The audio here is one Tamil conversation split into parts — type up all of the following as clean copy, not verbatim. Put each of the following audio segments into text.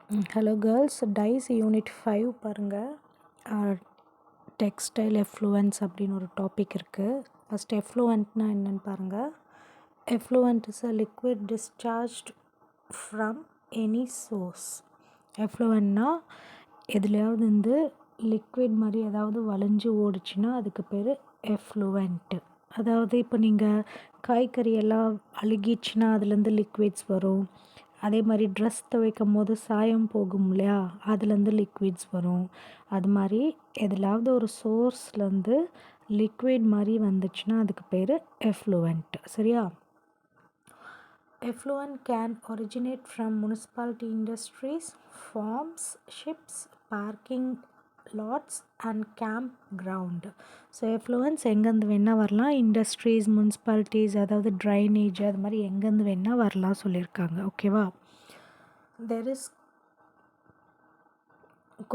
Hello girls, DICE யூனிட் 5 பாருங்கள். டெக்ஸ்டைல் எஃப்ளூவன்ஸ் அப்படின்னு ஒரு டாபிக் இருக்குது. ஃபஸ்ட் எஃப்ளூவன்ட்னா என்னென்னு பாருங்கள். Effluent is a liquid discharged from any source. எஃப்ளூவன்ட்னா எதுலையாவது வந்து லிக்விட் மாதிரி ஏதாவது வளைஞ்சு ஓடிச்சுன்னா அதுக்கு பேர் எஃப்ளூவன்ட்டு. அதாவது இப்போ நீங்கள் காய்கறியெல்லாம் அழுகிடுச்சுன்னா அதுலேருந்து லிக்விட்ஸ் வரும். அதே மாதிரி ட்ரெஸ் துவைக்கும் போது சாயம் போகும் இல்லையா, அதுலேருந்து லிக்விட்ஸ் வரும். அது மாதிரி எதுலாவது ஒரு சோர்ஸ்லேருந்து லிக்விட் மாதிரி வந்துச்சுன்னா அதுக்கு பேர் எஃப்ளூவன்ட். சரியா? Effluent can originate from municipality industries, farms, ships, parking lots and campground. So எஃப்ளூவன்ஸ் எங்கேருந்து வேணால் வரலாம். இண்டஸ்ட்ரீஸ், முனிசிபாலிட்டிஸ், அதாவது ட்ரைனேஜ், அது மாதிரி எங்கேருந்து வேணால் வரலாம் சொல்லியிருக்காங்க. ஓகேவா? There is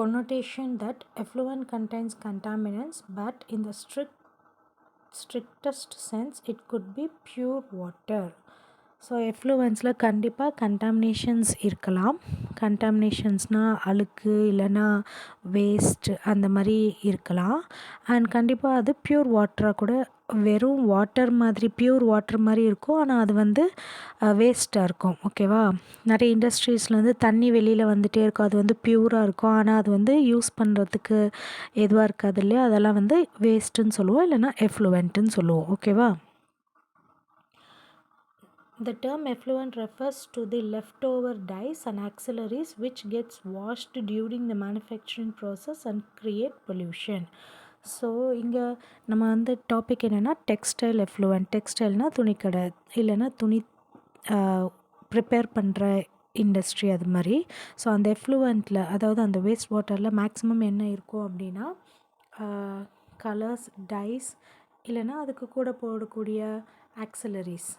connotation that effluent contains contaminants, but in the strictest sense it could be pure water. So எஃப்ளூவன்ஸில் கண்டிப்பாக கண்டாமினேஷன்ஸ் இருக்கலாம். கண்டாமினேஷன்ஸ்னால் அழுக்கு இல்லைன்னா வேஸ்ட்டு அந்த மாதிரி இருக்கலாம். அண்ட் கண்டிப்பாக அது ப்யூர் வாட்டராக கூட, வெறும் வாட்டர் மாதிரி ப்யூர் வாட்டர் மாதிரி இருக்கும், ஆனால் அது வந்து வேஸ்ட்டாக இருக்கும். ஓகேவா? நிறைய இண்டஸ்ட்ரீஸ்லேருந்து தண்ணி வெளியில் வந்துகிட்டே இருக்கும், அது வந்து ப்யூராக இருக்கும், ஆனால் அது வந்து யூஸ் பண்ணுறதுக்கு எதுவாக இருக்காது இல்லையா, அதெல்லாம் வந்து வேஸ்ட்டுன்னு சொல்லுவோம், இல்லைன்னா எஃப்ளூவன்ட்டுன்னு சொல்லுவோம். ஓகேவா? The term effluent refers to the leftover dyes and auxiliaries which gets washed during the manufacturing process and create pollution. So இங்கே நம்ம வந்து டாபிக் என்னென்னா டெக்ஸ்டைல் எஃப்ளூவன்ட். டெக்ஸ்டைல்னால் துணிக்கடை இல்லைன்னா துணி ப்ரிப்பேர் பண்ணுற இண்டஸ்ட்ரி, அது மாதிரி. ஸோ அந்த எஃப்ளூவன்ட்டில், அதாவது அந்த வேஸ்ட் வாட்டரில் மேக்ஸிமம் என்ன இருக்கும் அப்படின்னா கலர்ஸ், டைஸ், இல்லைன்னா அதுக்கு கூட போடக்கூடிய ஆக்சிலரிஸ்.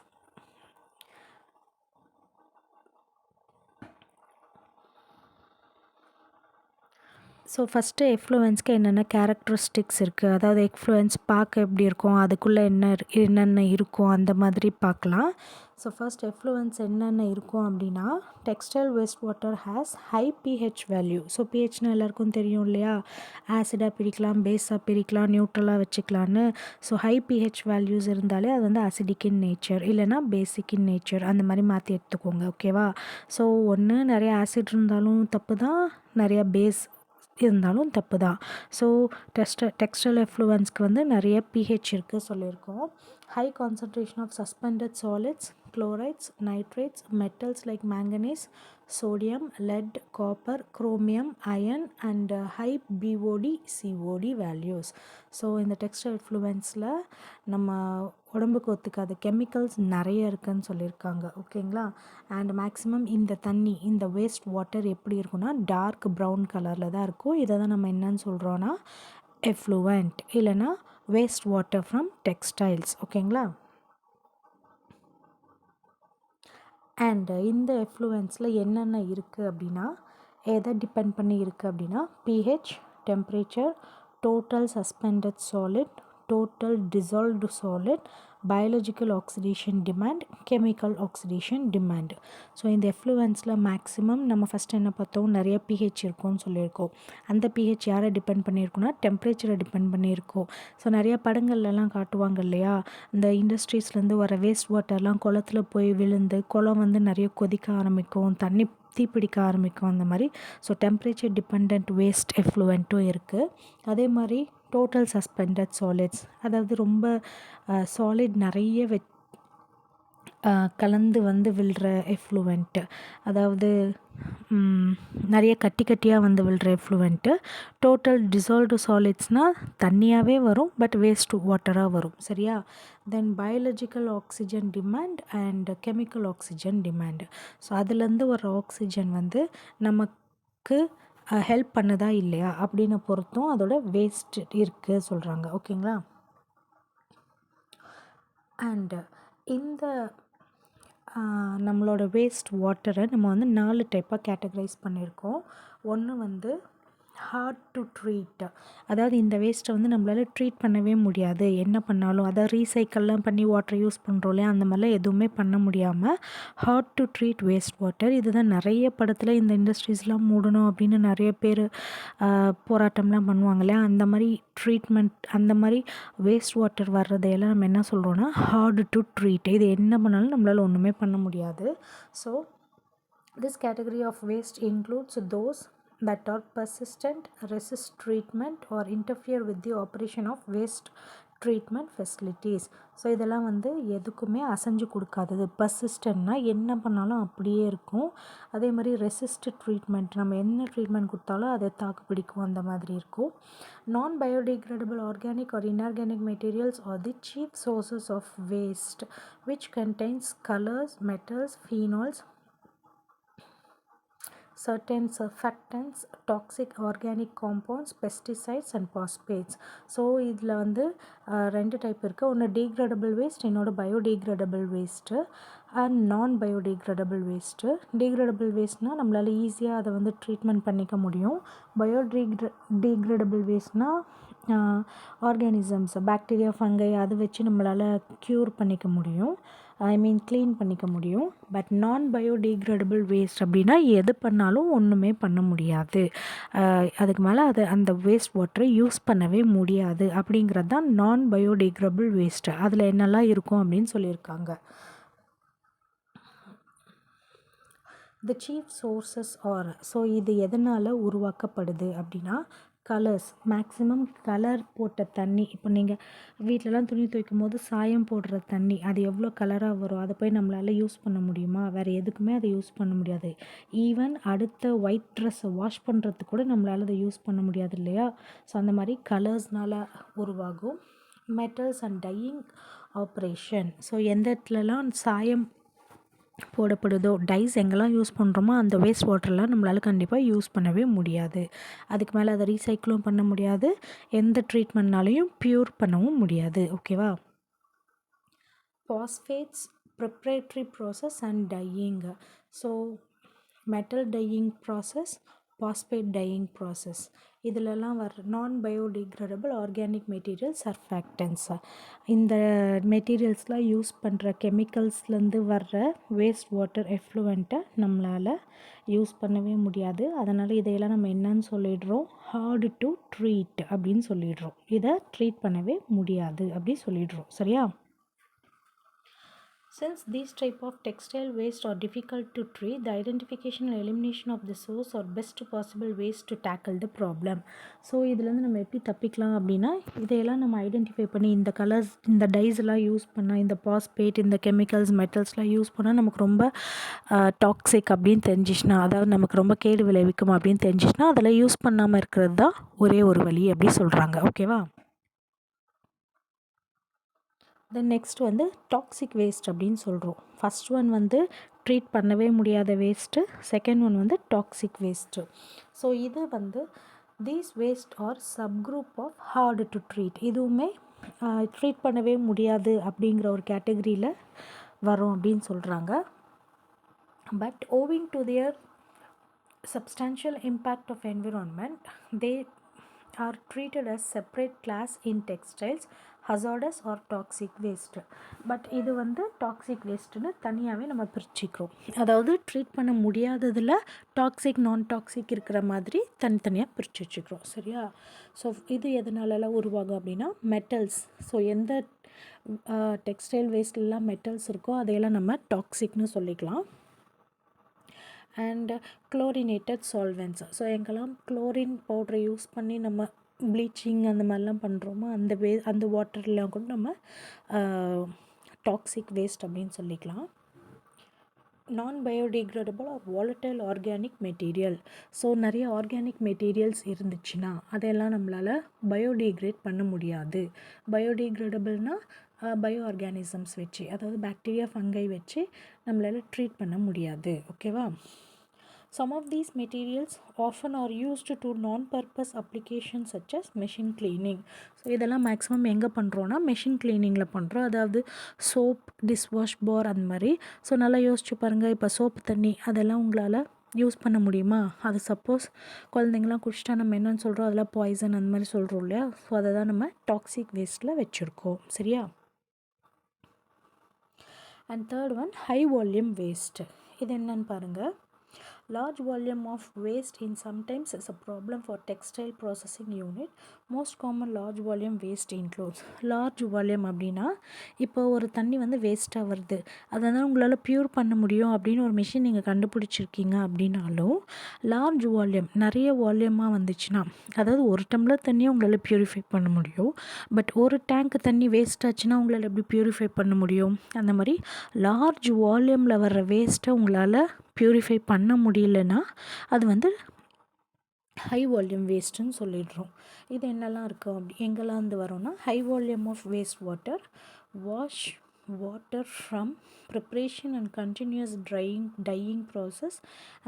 ஸோ ஃபஸ்ட்டு எஃப்ளூவன்ஸ்க்கு என்னென்ன கேரக்டரிஸ்டிக்ஸ் இருக்குது, அதாவது எஃப்ளூவன்ஸ் பார்க்க எப்படி இருக்கும், அதுக்குள்ளே என்னென்ன இருக்கும், அந்த மாதிரி பார்க்கலாம். ஸோ ஃபர்ஸ்ட் எஃப்ளூவன்ஸ் என்னென்ன இருக்கும் அப்படின்னா, textile waste water has high pH value. So பிஹெச்னா எல்லாருக்கும் தெரியும் இல்லையா, ஆசிடாக பிரிக்கலாம், பேஸாக பிரிக்கலாம், நியூட்ரலாக வச்சுக்கலான்னு. ஸோ ஹை பிஹெச் வேல்யூஸ் இருந்தாலே அது வந்து அசிடிக் இன் நேச்சர், இல்லைனா பேசிக் இன் நேச்சர், அந்த மாதிரி மாற்றி எடுத்துக்கோங்க. ஓகேவா? ஸோ ஒன்று நிறைய ஆசிட் இருந்தாலும் தப்பு தான், நிறைய பேஸ் இருந்தாலும் தப்பு தான். ஸோ டெக்ஸ்டைல் எஃப்ளூவன்ஸ்க்கு வந்து நிறைய பிஹெச் இருக்குது சொல்லியிருக்கோம். High concentration of suspended solids, chlorides, nitrates, metals like manganese, sodium, lead, copper, chromium, iron and high BOD, COD values. So இந்த டெக்ஸ்டைல் எஃப்ளூவன்ஸில் நம்ம உடம்புக்கு ஒத்துக்காத கெமிக்கல்ஸ் நிறைய இருக்குதுன்னு சொல்லியிருக்காங்க. ஓகேங்களா? அண்ட் மேக்ஸிமம் இந்த தண்ணி, இந்த வேஸ்ட் வாட்டர் எப்படி இருக்குன்னா டார்க் ப்ரௌன் கலரில் தான் இருக்கும். இதை தான் நம்ம என்னன்னு சொல்கிறோன்னா எஃப்ளூவன்ட், இல்லைனா வேஸ்ட் வாட்டர் ஃப்ரம் டெக்ஸ்டைல்ஸ். ஓகேங்களா? அண்டு இந்த எஃப்ளூவன்ஸில் என்னென்ன இருக்குது அப்படின்னா, எதை டிபெண்ட் பண்ணி இருக்குது அப்படின்னா pH, temperature, total suspended solid, total dissolved solid, biological oxidation demand, chemical oxidation demand. So இந்த எஃப்ளூவன்ஸில் மேக்ஸிமம் நம்ம ஃபஸ்ட் என்ன பார்த்தோம், நிறைய பிஹெச் இருக்கும்னு சொல்லியிருக்கோம். அந்த பிஹெச் யாரை டிபெண்ட் பண்ணியிருக்கோன்னா டெம்பரேச்சரை டிபெண்ட் பண்ணியிருக்கோம். ஸோ நிறைய படங்கள்லாம் காட்டுவாங்க இல்லையா, இந்த இண்டஸ்ட்ரீஸ்லேருந்து வர வேஸ்ட் வாட்டர்லாம் குளத்துல போய் விழுந்து குளம் வந்து நிறைய கொதிக்க ஆரம்பிக்கும், தண்ணி தீப்பிடிக்க ஆரம்பிக்கும், அந்த மாதிரி. ஸோ டெம்பரேச்சர் டிபெண்ட் வேஸ்ட் எஃப்ளூவன்ட்டும் இருக்குது. அதே மாதிரி டோட்டல் சஸ்பெண்டட் சாலிட்ஸ், அதாவது ரொம்ப சாலிட் நிறைய கலந்து வந்து விழுற எஃப்ளூவன்ட்டு, அதாவது நிறைய கட்டி கட்டியாக வந்து விழுற எஃப்ளூவன்ட்டு. டோட்டல் டிசால்வ்டு சாலிட்ஸ்னால் தண்ணியாகவே வரும், பட் வேஸ்ட் வாட்டராக வரும். சரியா? Then biological oxygen demand and chemical oxygen demand. So அதுலேருந்து வர ஆக்சிஜன் வந்து நமக்கு ஹெல்ப் பண்ணுதா இல்லையா அப்படின்னு பொறுத்தும் அதோட வேஸ்ட் இருக்குது சொல்கிறாங்க. ஓகேங்களா? அண்டு இந்த நம்மளோட வேஸ்ட் வாட்டரை நம்ம வந்து 4 டைப்பாக கேட்டகரைஸ் பண்ணியிருக்கோம். ஒன்று வந்து ஹார்ட் டு ட்ரீட். அதாவது இந்த வேஸ்ட்டை வந்து நம்மளால் ட்ரீட் பண்ணவே முடியாது. என்ன பண்ணாலும் அதை ரீசைக்கிள்லாம் பண்ணி வாட்டர் யூஸ் பண்ணுறோம் இல்லையா, அந்த மாதிரிலாம் எதுவுமே பண்ண முடியாமல் hard to treat waste water. இதுதான் நிறைய படத்தில் இந்த இண்டஸ்ட்ரீஸ்லாம் மூடணும் அப்படின்னு நிறைய பேர் போராட்டம்லாம் பண்ணுவாங்க இல்லையா, அந்த மாதிரி ட்ரீட்மெண்ட், அந்த மாதிரி வேஸ்ட் வாட்டர் வர்றதையெல்லாம் நம்ம என்ன சொல்கிறோன்னா ஹார்டு டு ட்ரீட். இது என்ன பண்ணாலும் நம்மளால் ஒன்றுமே பண்ண முடியாது. So this category of waste includes those that are persistent, resist treatment or interfere with the operation of waste treatment facilities. So இதெல்லாம் வந்து எதுக்குமே அசைஞ்சு கொடுக்காதது. பர்சிஸ்டன்ட்னா என்ன பண்ணாலும் அப்படியே இருக்கும். அதே மாதிரி ரெசிஸ்ட் ட்ரீட்மெண்ட், நம்ம என்ன ட்ரீட்மெண்ட் கொடுத்தாலும் அதை தாக்கு பிடிக்கும், அந்த மாதிரி இருக்கும். நான் biodegradable organic or inorganic materials are the chief sources of waste which contains colors, metals, phenols, certain surfactants, toxic organic compounds, pesticides and phosphates. So இதில் வந்து ரெண்டு டைப் இருக்குது. ஒன்று டீக்ரேடபிள் வேஸ்ட், இன்னொரு பயோடீக்ரேடபிள் வேஸ்ட்டு அண்ட் நான் பயோடீக்ரேடபிள் வேஸ்ட்டு. டீக்ரேடபிள் வேஸ்ட்னால் நம்மளால் ஈஸியாக அதை வந்து ட்ரீட்மெண்ட் பண்ணிக்க முடியும். டீக்ரேடபிள் வேஸ்ட்னால் ஆர்கானிசம்ஸ், பாக்டீரியா, ஃபங்கை அதை வச்சு நம்மளால் க்யூர் பண்ணிக்க முடியும், க்ளீன் பண்ணிக்க முடியும். பட் நான் பயோடீக்ரேடபிள் வேஸ்ட் அப்படின்னா எது பண்ணாலும் ஒன்றுமே பண்ண முடியாது, அதுக்கு மேலே அந்த வேஸ்ட் வாட்டரை யூஸ் பண்ணவே முடியாது அப்படிங்கிறது தான் நான் பயோடீக்ரேடபிள் வேஸ்ட்டு. அதில் என்னெல்லாம் இருக்கும் அப்படின்னு சொல்லியிருக்காங்க. The chief sources are, so இது எதனால் உருவாக்கப்படுது அப்படின்னா கலர்ஸ், மேக்ஸிமம் கலர் போட்ட தண்ணி. இப்போ நீங்கள் வீட்டிலலாம் துணி துவைக்கும் போது சாயம் போடுற தண்ணி, அது எவ்வளோ கலராக வரும், அதை போய் நம்மளால் யூஸ் பண்ண முடியுமா? வேறு எதுக்குமே அதை யூஸ் பண்ண முடியாது. ஈவன் அடுத்த ஒயிட் ட்ரெஸ்ஸை வாஷ் பண்ணுறதுக்கு கூட நம்மளால் அதை யூஸ் பண்ண முடியாது இல்லையா? ஸோ அந்த மாதிரி கலர்ஸ்னால் உருவாகும். Metals and dyeing operation, so எந்த இடத்துலலாம் சாயம் போடப்படுதோ, டைஸ் எங்கெல்லாம் யூஸ் பண்ணுறோமோ அந்த வேஸ்ட் வாட்டர்லாம் நம்மளால் கண்டிப்பாக யூஸ் பண்ணவே முடியாது. அதுக்கு மேலே அதை ரீசைக்கிளும் பண்ண முடியாது, எந்த ட்ரீட்மெண்ட்னாலையும் ப்யூர் பண்ணவும் முடியாது. ஓகேவா? Phosphates, preparatory process and dyeing. So metal dyeing process, phosphate dyeing process, இதிலெல்லாம் வர நான் பயோடிகிரேடபிள் ஆர்கானிக் மெட்டீரியல் சர்ஃபேக்டன்ஸ். இந்த மெட்டீரியல்ஸ்லாம் யூஸ் பண்ணுற கெமிக்கல்ஸ்லேருந்து வர்ற வேஸ்ட் வாட்டர் எஃப்ளூவெண்ட்டை நம்மளால் யூஸ் பண்ணவே முடியாது. அதனால் இதையெல்லாம் நம்ம என்னன்னு சொல்லிடுறோம், ஹார்டு டு ட்ரீட் அப்படின்னு சொல்லிடுறோம். இதை ட்ரீட் பண்ணவே முடியாது அப்படி சொல்லிடுறோம். சரியா? Since these type of textile waste are difficult to treat, the identification and elimination of the source are best possible ways to tackle the problem. So இதுலேருந்து நம்ம எப்படி தப்பிக்கலாம் அப்படின்னா, இதையெல்லாம் நம்ம ஐடென்டிஃபை பண்ணி இந்த கலர்ஸ், இந்த டைஸ் எல்லாம் யூஸ் பண்ணால், இந்த பாஸ்பேட், இந்த கெமிக்கல்ஸ், மெட்டல்ஸ்லாம் யூஸ் பண்ணால் நமக்கு ரொம்ப டாக்ஸிக் அப்படின்னு தெரிஞ்சிச்சுன்னா, அதாவது நமக்கு ரொம்ப கேடு விளைவிக்கும் அப்படின்னு தெரிஞ்சிச்சுன்னா அதெல்லாம் யூஸ் பண்ணாமல் இருக்கிறது தான் ஒரே ஒரு வழி அப்படி சொல்கிறாங்க. ஓகேவா? தென் நெக்ஸ்ட் வந்து டாக்ஸிக் வேஸ்ட் அப்படின்னு சொல்கிறோம். ஃபஸ்ட் ஒன் வந்து ட்ரீட் பண்ணவே முடியாத வேஸ்ட்டு, செகண்ட் ஒன் வந்து டாக்ஸிக் வேஸ்ட்டு. ஸோ இது வந்து these waste are subgroup of hard to treat. இதுவுமே ட்ரீட் பண்ணவே முடியாது அப்படிங்கிற ஒரு கேட்டகரியில் வரும் அப்படின்னு சொல்கிறாங்க. But owing to their substantial impact of environment, they are treated as separate class in textiles, hazardous or toxic waste. But இது வந்து டாக்ஸிக் வேஸ்ட்டுன்னு தனியாகவே நம்ம பிரிச்சுக்கிறோம். அதாவது ட்ரீட் பண்ண முடியாததில் டாக்ஸிக், நான் டாக்ஸிக் இருக்கிற மாதிரி தனித்தனியாக பிரித்து வச்சுக்கிறோம். சரியா? ஸோ இது எதனாலலாம் உருவாகும் அப்படின்னா மெட்டல்ஸ். ஸோ எந்த டெக்ஸ்டைல் வேஸ்ட்லாம் மெட்டல்ஸ் இருக்கோ அதையெல்லாம் நம்ம டாக்ஸிக்னு சொல்லிக்கலாம். And chlorinated solvents. ஸோ எங்கெல்லாம் குளோரின் பவுடரை யூஸ் பண்ணி நம்ம ப்ளீச்சிங் அந்த மாதிரிலாம் பண்ணுறோமோ அந்த வாட்டர்லாம் கூட நம்ம டாக்ஸிக் வேஸ்ட் அப்படின்னு சொல்லிக்கலாம். Non biodegradable or volatile organic material. So நிறைய ஆர்கானிக் மெட்டீரியல்ஸ் இருந்துச்சுன்னா அதையெல்லாம் நம்மளால் பயோடிகிரேட் பண்ண முடியாது. பயோடிகிரேடபிள்னால் பயோ ஆர்கானிசம்ஸ் வச்சு, அதாவது பாக்டீரியா, ஃபங்கை வச்சு நம்மளால் ட்ரீட் பண்ண முடியாது. ஓகேவா? Some of these materials often are used to non-purpose applications such as machine cleaning. So இதெல்லாம் மேக்ஸிமம் எங்கே பண்ணுறோன்னா மெஷின் க்ளீனிங்கில் பண்ணுறோம். அதாவது சோப், டிஷ்வாஷ் பார் அந்த மாதிரி. ஸோ நல்லா யோசிச்சு பாருங்கள், இப்போ சோப்பு தண்ணி அதெல்லாம் உங்களால் யூஸ் பண்ண முடியுமா? அது சப்போஸ் குழந்தைங்கலாம் குடிச்சிட்டா நம்ம என்னன்னு சொல்கிறோம், அதெல்லாம் பாய்சன் அந்த மாதிரி சொல்கிறோம் இல்லையா? ஸோ அதை தான் நம்ம டாக்ஸிக் வேஸ்ட்டில் வச்சுருக்கோம். சரியா? And third one high volume waste. இது என்னன்னு பாருங்கள். Large volume of waste in sometimes is a problem for textile processing unit. Most common large volume waste includes. Large volume அப்படின்னா இப்போ ஒரு தண்ணி வந்து வேஸ்ட்டாக வருது, அதனால் உங்களால் ப்யூர் பண்ண முடியும் அப்படின்னு ஒரு மிஷின் நீங்கள் கண்டுபிடிச்சிருக்கீங்க அப்படின்னாலும், லார்ஜ் வால்யூம் நிறைய வால்யூமாக வந்துச்சுன்னா, அதாவது ஒரு டம்ளர் தண்ணியை உங்களால் ப்யூரிஃபை பண்ண முடியும், பட் ஒரு டேங்க் தண்ணி வேஸ்ட் ஆச்சுன்னா உங்களால் எப்படி ப்யூரிஃபை பண்ண முடியும்? அந்த மாதிரி லார்ஜ் வால்யூமில் வர்ற வேஸ்ட்டை உங்களால் ப்யூரிஃபை பண்ண முடியலன்னா அது வந்து ஹை வால்யூம் வேஸ்ட்டுன்னு சொல்லிடுறோம். இது என்னெல்லாம் இருக்கும் அப்படி எங்கெல்லாம் இருந்து வரோன்னா, high volume of waste water, wash water from preparation and continuous dyeing process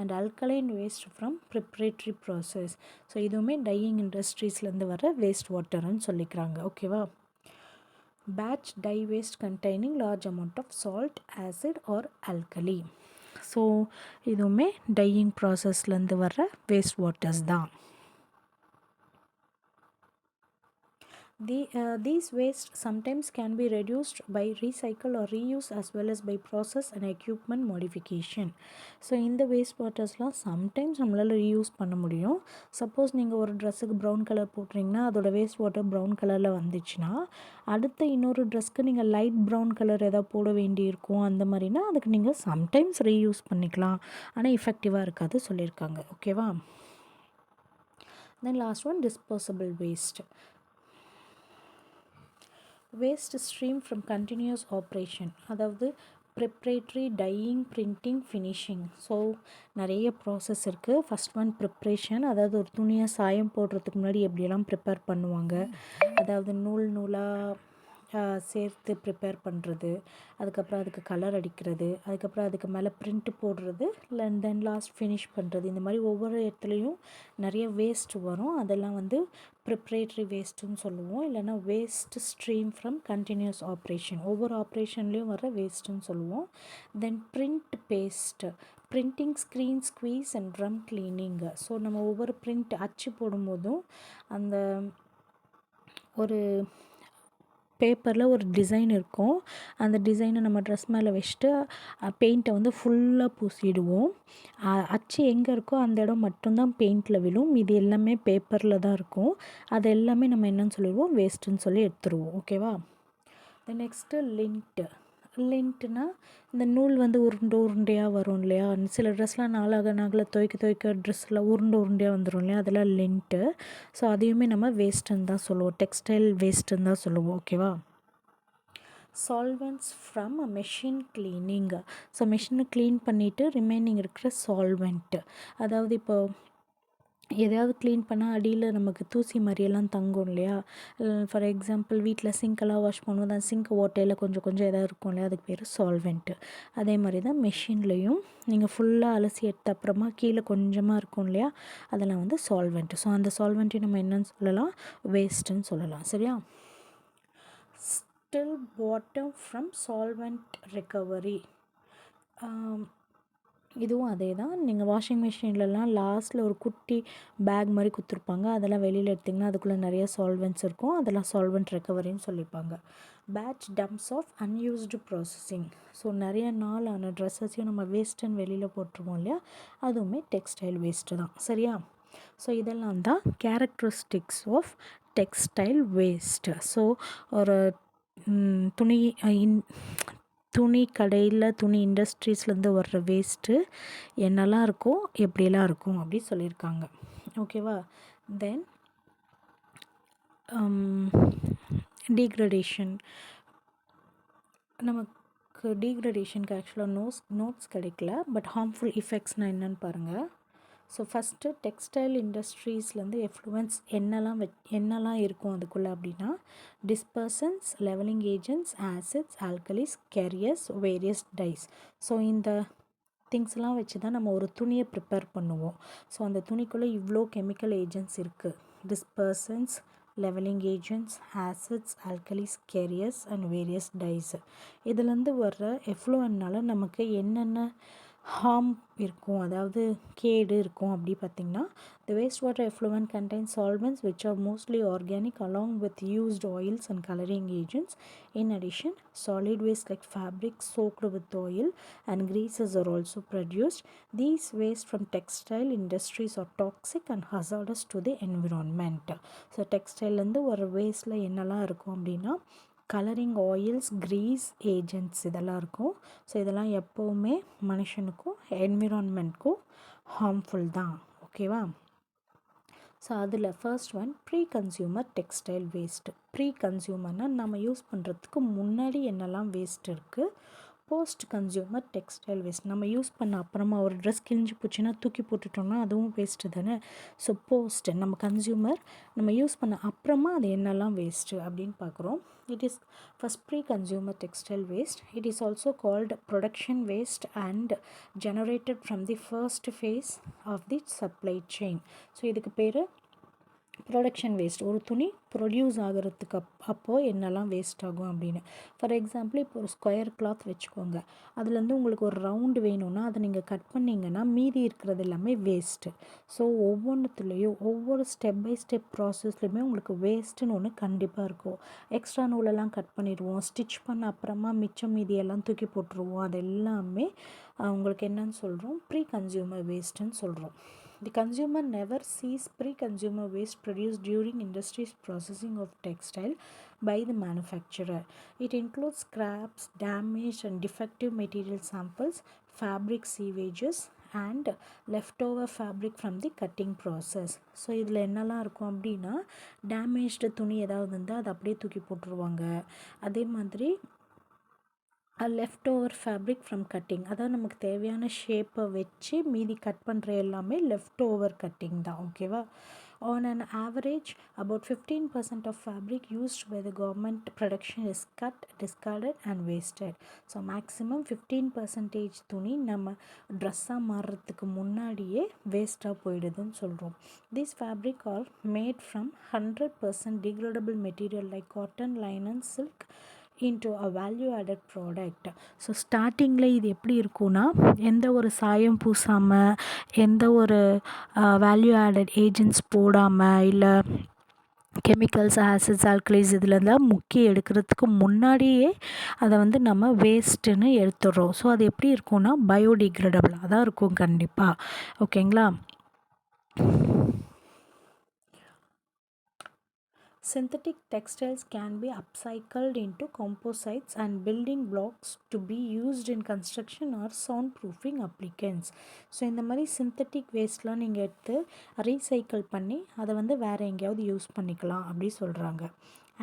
and alkaline waste from preparatory process. So இதுவுமே டையிங் இண்டஸ்ட்ரீஸ்லேருந்து வர வேஸ்ட் வாட்டர்னு சொல்லிக்கிறாங்க. ஓகேவா? Batch dye waste containing large amount of salt, acid or alkali. So இதுவுமே டையிங் ப்ராசஸ்லேருந்து வர்ற வேஸ்ட் வாட்டர்ஸ் தான். These waste sometimes can be reduced by recycle or reuse as well as by process and equipment modification. So இந்த வேஸ்ட் வாட்டர்ஸ்லாம் சம்டைம்ஸ் நம்மளால் ரீயூஸ் பண்ண முடியும். சப்போஸ் நீங்கள் ஒரு ட்ரெஸ்ஸுக்கு ப்ரௌன் கலர் போட்டுறீங்கன்னா அதோட வேஸ்ட் வாட்டர் ப்ரௌன் கலரில் வந்துச்சுன்னா, அடுத்த இன்னொரு ட்ரெஸ்க்கு நீங்கள் லைட் ப்ரௌன் கலர் எதாவது போட வேண்டியிருக்கும். அந்த மாதிரினா அதுக்கு நீங்கள் சம்டைம்ஸ் ரீயூஸ் பண்ணிக்கலாம், ஆனால் எஃபெக்டிவாக இருக்காது சொல்லியிருக்காங்க. ஓகேவா? Then last one disposable waste. Waste stream from continuous operation, அதாவது preparatory, dyeing, printing, finishing. So நிறைய ப்ராசஸ் இருக்குது. ஃபஸ்ட் ஒன் ப்ரிப்ரேஷன், அதாவது ஒரு துணியை சாயம் போடுறதுக்கு முன்னாடி எப்படியெல்லாம் ப்ரிப்பேர் பண்ணுவாங்க, அதாவது நூலாக சேர்த்து ப்ரிப்பேர் பண்ணுறது, அதுக்கப்புறம் அதுக்கு கலர் அடிக்கிறது, அதுக்கப்புறம் அதுக்கு மேலே பிரிண்ட் போடுறது, தென் லாஸ்ட் ஃபினிஷ் பண்ணுறது. இந்த மாதிரி ஒவ்வொரு இடத்துலையும் நிறைய வேஸ்ட் வரும். அதெல்லாம் வந்து ப்ரிப்ரேட்ரி வேஸ்ட்டுன்னு சொல்லுவோம், இல்லைனா waste stream from continuous operation, ஒவ்வொரு ஆப்ரேஷன்லேயும் வர வேஸ்ட்டுன்னு சொல்லுவோம். Then print paste, printing, screen squeeze and drum cleaning. So நம்ம ஒவ்வொரு பிரிண்ட் அச்சு போடும்போதும் அந்த ஒரு பேப்பரில் ஒரு டிசைன் இருக்கும், அந்த டிசைனை நம்ம ட்ரெஸ் மேலே வச்சுட்டு பெயிண்ட்டை வந்து ஃபுல்லாக பூசிடுவோம். அச்சு எங்கே இருக்கோ அந்த இடம் மட்டும்தான் பெயிண்டில் விழும், இது எல்லாமே பேப்பரில் தான் இருக்கும். அது எல்லாமே நம்ம என்னன்னு சொல்லிடுவோம், வேஸ்ட்டுன்னு சொல்லி எடுத்துருவோம். ஓகேவா? நெக்ஸ்ட்டு லிண்ட்னா இந்த நூல் வந்து உருண்டையாக வரும் இல்லையா? சில ட்ரெஸ்லாம் நாளாக துவைக்க ட்ரெஸ்ஸில் உருண்டையாக வந்துடும் இல்லையா? அதெல்லாம் லிண்ட்டு. ஸோ அதையுமே நம்ம வேஸ்ட்டுன்னு தான் சொல்லுவோம், டெக்ஸ்டைல் வேஸ்ட்டுன்னு தான் சொல்லுவோம். ஓகேவா? Solvents from machine cleaning. So மெஷினை க்ளீன் பண்ணிவிட்டு ரிமைனிங் இருக்கிற சால்வெண்ட்டு, அதாவது இப்போ எதையாவது க்ளீன் பண்ணால் அடியில் நமக்கு தூசி மாதிரியெல்லாம் தங்கும் இல்லையா? ஃபார் எக்ஸாம்பிள் வீட்டில் சிங்க்கெல்லாம் வாஷ் பண்ணுவோம், அந்த சிங்க் ஓட்டையில் கொஞ்சம் எதாவது இருக்கும் இல்லையா? அதுக்கு பேர் சால்வெண்ட்டு. அதே மாதிரி தான் மெஷின்லேயும் நீங்கள் ஃபுல்லாக அலசி எடுத்த அப்புறமா கீழே கொஞ்சமாக இருக்கும் இல்லையா? அதெல்லாம் வந்து சால்வெண்ட்டு. ஸோ அந்த சால்வெண்ட்டையும் நம்ம என்னன்னு சொல்லலாம், வேஸ்ட்டுன்னு சொல்லலாம். சரியா? Still bottom from solvent recovery. இதுவும் அதே தான். நீங்கள் வாஷிங் மிஷின்லலாம் லாஸ்ட்டில் ஒரு குட்டி பேக் மாதிரி கொடுத்துருப்பாங்க, அதெல்லாம் வெளியில் எடுத்திங்கன்னா அதுக்குள்ளே நிறைய சால்வெண்ட்ஸ் இருக்கும், அதெல்லாம் சால்வெண்ட் ரெக்கவரின்னு சொல்லிப்பாங்க. Batch dumps of unused processing. So நிறைய நாள் ஆன ட்ரெஸ்ஸஸையும் நம்ம வேஸ்ட்டுன்னு வெளியில் போட்டுருவோம் இல்லையா? அதுவுமே டெக்ஸ்டைல் வேஸ்ட்டு தான். சரியா? ஸோ இதெல்லாம் தான் characteristics of textile waste. So ஒரு துணி கடையில், துணி இண்டஸ்ட்ரீஸ்லேருந்து வர்ற வேஸ்ட்டு என்னெல்லாம் இருக்கும், எப்படியெல்லாம் இருக்கும் அப்படி சொல்லியிருக்காங்க. ஓகேவா? தென் டீக்ரடேஷன். நமக்கு டீக்ரடேஷனுக்கு ஆக்சுவலாக நோட்ஸ் கிடைக்கல, பட் ஹார்ம்ஃபுல் எஃபெக்ட்ஸ்னால் என்னென்னு பாருங்கள். ஸோ ஃபஸ்ட்டு டெக்ஸ்டைல் இண்டஸ்ட்ரீஸ்லேருந்து எஃப்ளூயன்ஸ் என்னெல்லாம் இருக்கும் அதுக்குள்ளே அப்படின்னா, dispersants, levelling agents, acids, alkalis, carriers, various dyes. So இந்த திங்ஸ்லாம் வச்சு தான் நம்ம ஒரு துணியை ப்ரிப்பேர் பண்ணுவோம். ஸோ அந்த துணிக்குள்ளே இவ்வளோ கெமிக்கல் ஏஜென்ட்ஸ் இருக்குது. Dispersants, levelling agents, acids, alkalis, carriers and various dyes. இதுலேருந்து வர்ற எஃப்ளூயன்னால் நமக்கு என்னென்ன ஹார்ம் இருக்கும், அதாவது கேடு இருக்கும். அப்படி பார்த்திங்கன்னா the wastewater effluent contains solvents which are mostly organic along with used oils and coloring agents. In addition, solid waste like fabric soaked with oil and greases are also produced. These waste from textile industries are toxic and hazardous to the environment. So டெக்ஸ்டைல்லேருந்து ஒரு வேஸ்ட்டில் என்னெல்லாம் இருக்கும் அப்படின்னா கலரிங் ஆயில்ஸ், க்ரீஸ் ஏஜென்ட்ஸ் இதெல்லாம் இருக்கும். ஸோ இதெல்லாம் எப்போவுமே மனுஷனுக்கும் என்விரான்மெண்ட்க்கும் ஹார்ம்ஃபுல் தான். ஓகேவா? ஸோ அதில் first one pre consumer textile waste. Pre கன்சியூமர்னால் நம்ம யூஸ் பண்ணுறதுக்கு முன்னாடி என்னெல்லாம் வேஸ்ட் இருக்குது. போஸ்ட் கன்சியூமர் டெக்ஸ்டைல் வேஸ்ட், நம்ம யூஸ் பண்ண அப்புறமா ஒரு ட்ரெஸ் கிழிஞ்சு போச்சுன்னா தூக்கி போட்டுட்டோம்னா அதுவும் வேஸ்ட்டு தானே. ஸோ போஸ்ட் நம்ம கன்சியூமர் நம்ம யூஸ் பண்ண அப்புறமா அது என்னெல்லாம் வேஸ்ட்டு அப்படின்னு பார்க்குறோம். It is first pre-consumer textile waste. It is also called production waste and generated from the first phase of the supply chain. So இதுக்கு பேர் ப்ரொடக்ஷன் வேஸ்ட். ஒரு துணி ப்ரொடியூஸ் ஆகிறதுக்கு அப்போது என்னெல்லாம் வேஸ்ட் ஆகும் அப்படின்னு. ஃபார் எக்ஸாம்பிள் இப்போ ஒரு ஸ்கொயர் கிளாத் வச்சுக்கோங்க, அதுலேருந்து உங்களுக்கு ஒரு ரவுண்டு வேணும்னா அதை நீங்கள் கட் பண்ணிங்கன்னா மீதி இருக்கிறது எல்லாமே வேஸ்ட்டு. ஸோ ஒவ்வொன்றுத்துலேயும் ஒவ்வொரு ஸ்டெப் பை ஸ்டெப் ப்ராசஸ்லையுமே உங்களுக்கு வேஸ்ட்டுன்னு ஒன்று கண்டிப்பாக இருக்கும். எக்ஸ்ட்ரா நூலெல்லாம் கட் பண்ணிடுவோம், ஸ்டிச் பண்ண அப்புறமா மிச்சம் மீதியெல்லாம் தூக்கி போட்டுருவோம். அது எல்லாமே உங்களுக்கு என்னன்னு சொல்கிறோம், ப்ரீ கன்சியூமர் வேஸ்ட்டுன்னு சொல்கிறோம். The consumer never sees pre-consumer waste produced during industry's processing of textile by the manufacturer. It includes scraps, damaged and defective material samples, fabric sievages and leftover fabric from the cutting process. So இதில் என்னெல்லாம் இருக்கும் அப்படின்னா டேமேஜ்டு துணி ஏதாவது இருந்தால் அதை அப்படியே தூக்கி போட்டுருவாங்க. அதே மாதிரி left over fabric from cutting, அதாவது நமக்கு தேவையான ஷேப்பை வச்சு மீதி கட் பண்ணுற எல்லாமே லெஃப்ட் ஓவர் கட்டிங் தான். ஓகேவா? On an average, about 15% of fabric used by the government production is cut, discarded and wasted. So maximum 15% துணி நம்ம ட்ரெஸ்ஸாக மாறுறதுக்கு முன்னாடியே வேஸ்ட்டாக போயிடுதுன்னு சொல்கிறோம். These fabric are made from 100% degradable material like cotton, linen, silk into a value added product. So ஸ்டார்டிங்கில் இது எப்படி இருக்கும்னா எந்த ஒரு சாயம் பூசாமல் எந்த ஒரு வேல்யூ ஆடட் ஏஜென்ட்ஸ் போடாமல் இல்லை கெமிக்கல்ஸ், ஆசிட்ஸ், ஆல்கலைஸ் இதுலேருந்தான் முக்கி எடுக்கிறதுக்கு முன்னாடியே அதை வந்து நம்ம வேஸ்ட்டுன்னு எடுத்துடுறோம். ஸோ அது எப்படி இருக்கும்னா பயோடிகிரேடபிளாக தான் இருக்கும் கண்டிப்பாக. ஓகேங்களா? Synthetic textiles can be upcycled into composites and building blocks to be used in construction or soundproofing applicants. So இந்த மாதிரி சிந்தட்டிக் வேஸ்ட்லாம் நீங்கள் எடுத்து ரீசைக்கிள் பண்ணி அதை வந்து வேறு எங்கேயாவது யூஸ் பண்ணிக்கலாம் அப்படி சொல்கிறாங்க.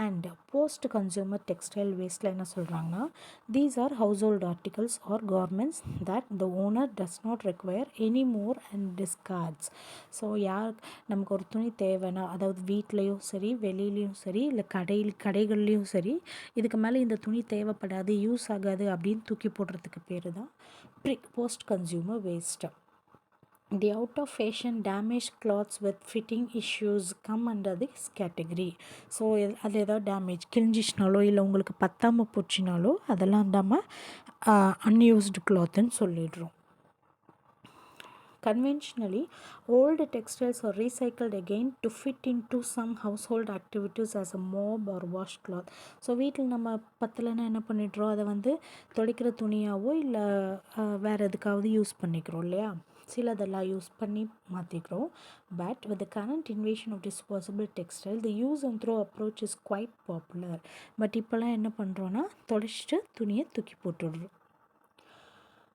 அண்ட் போஸ்ட் கன்சியூமர் டெக்ஸ்டைல் வேஸ்ட்டில் என்ன சொல்கிறாங்கன்னா these are household articles or garments that the owner does not require any more and discards. So நமக்கு ஒரு துணி தேவைன்னா, அதாவது வீட்லேயும் சரி வெளியிலையும் சரி இல்லை கடைகள்லேயும் சரி இதுக்கு மேலே இந்த துணி தேவைப்படாது, யூஸ் ஆகாது அப்படின்னு தூக்கி போடுறதுக்கு பேர் தான் post consumer waste. The out of fashion damaged clothes with fitting issues come under this category. So அது ஏதாவது டேமேஜ் கிழிஞ்சிச்சினாலோ இல்லை உங்களுக்கு பத்தாமல் போச்சுனாலோ அதெல்லாம் நம்ம அன்யூஸ்டு கிளாத்துன்னு சொல்லிடுறோம். Conventionally, old textiles are recycled again to fit into some household activities as a mop or washcloth. So வீட்டில் நம்ம பத்தலைன்னா என்ன பண்ணிடுறோம், அதை வந்து துடைக்கிற துணியாவோ இல்லை வேறு எதுக்காவது யூஸ் பண்ணிக்கிறோம் இல்லையா. சிலதெல்லாம் யூஸ் பண்ணி மாற்றிக்கிறோம். But with the current invasion of disposable textile the use and throw approach is quite popular. But இப்போல்லாம் என்ன பண்ணுறோன்னா துடைச்சிட்டு துணியை தூக்கி போட்டுடுறோம்.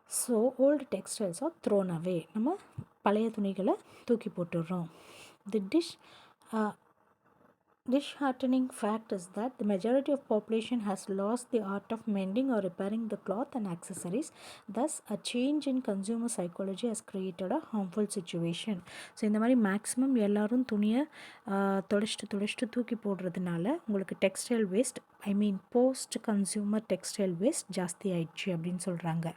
So old textiles are thrown away, நம்ம பழைய துணிகளை தூக்கி போட்டுடுறோம். The disheartening fact is that the majority of population has lost the art of mending or repairing the cloth and accessories. Thus, a change in consumer psychology has created a harmful situation. So இந்த மாதிரி மேக்ஸிமம் எல்லோரும் துணியை துடைச்சிட்டு தூக்கி போடுறதுனால உங்களுக்கு textile waste post consumer textile waste ஜாஸ்தி ஆயிடுச்சு அப்படின்னு சொல்கிறாங்க.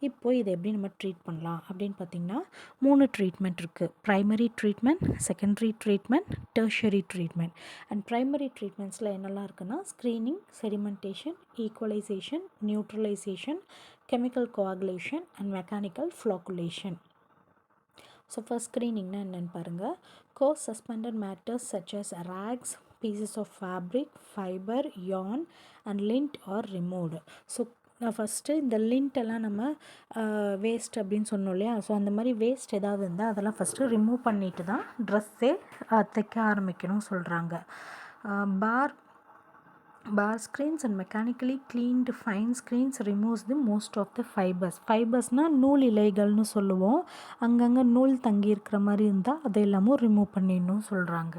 இப்போது இதை எப்படி நம்ம ட்ரீட் பண்ணலாம் அப்படின்னு பார்த்திங்கன்னா 3 ட்ரீட்மெண்ட் இருக்குது. Primary treatment, secondary treatment, tertiary treatment. And primary ட்ரீட்மெண்ட்ஸில் என்னெல்லாம் இருக்குன்னா screening, sedimentation, equalisation, neutralisation, chemical coagulation and mechanical flocculation. So first ஸ்க்ரீனிங்னா என்னென்னு பாருங்கள். Coarse suspended matters such as rags, pieces of fabric, fiber, yarn and lint are removed. So first இந்த லிண்ட்டெல்லாம் நம்ம வேஸ்ட் அப்படின்னு சொன்னோம் இல்லையா. ஸோ அந்த மாதிரி வேஸ்ட் ஏதாவது இருந்தால் அதெல்லாம் ஃபஸ்ட்டு ரிமூவ் பண்ணிட்டு தான் ட்ரெஸ்ஸே தைக்க ஆரம்பிக்கணும்னு சொல்கிறாங்க. Bar screens and mechanically cleaned fine screens removes the most of the fibers. ஃபைபர்ஸ்னால் நூல் இலைகள்னு சொல்லுவோம். அங்கங்கே நூல் தங்கி இருக்கிற மாதிரி இருந்தால் அதை எல்லாமும் ரிமூவ் பண்ணிடணும் சொல்கிறாங்க.